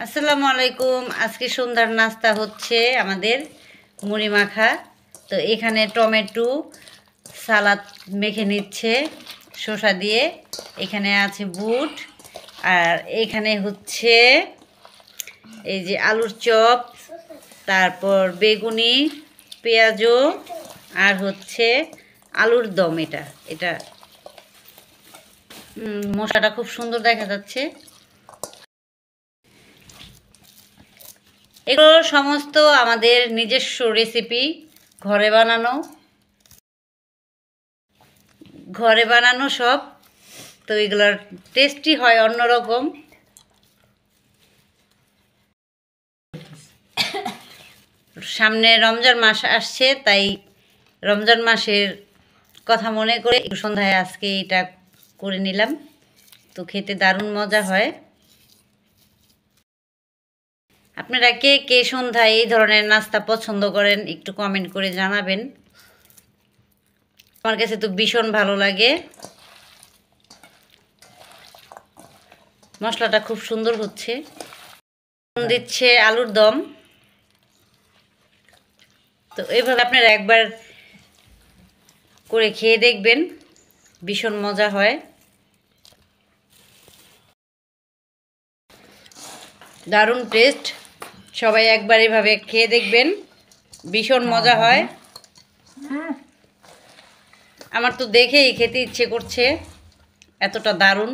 আসসালামু আলাইকুম। আজকে সন্ধ্যার নাস্তা হচ্ছে আমাদের মুড়ি মাখা। তো এখানে টমেটো সালাদ মেখে নিচ্ছে শসা দিয়ে। এখানে আছে বুট, আর এখানে হচ্ছে এই যে আলুর চপ, তারপর বেগুনি, পেঁয়াজু, আর হচ্ছে আলুর দম। এটা এটা মশলাটা খুব সুন্দর দেখা যাচ্ছে। এগুলো সমস্ত আমাদের নিজস্ব রেসিপি, ঘরে বানানো সব। তো এগুলোর টেস্টি হয় অন্যরকম। সামনে রমজান মাস আসছে, তাই রমজান মাসের কথা মনে করে একটু সন্ধ্যায় আজকে এটা করে নিলাম। তো খেতে দারুণ মজা হয়। আপনারা কে কে সন্ধ্যায় এই ধরনের নাস্তা পছন্দ করেন একটু কমেন্ট করে জানাবেন। আমার কাছে তো ভীষণ ভালো লাগে। মশলাটা খুব সুন্দর হচ্ছে। দিচ্ছে আলুর দম। তো এইভাবে আপনারা একবার করে খেয়ে দেখবেন, ভীষণ মজা হয়, দারুণ টেস্ট। সবাই একবার এভাবে খেয়ে দেখবেন, ভীষণ মজা হয়। আমার তো দেখেই খেতে ইচ্ছে করছে, এতটা দারুণ।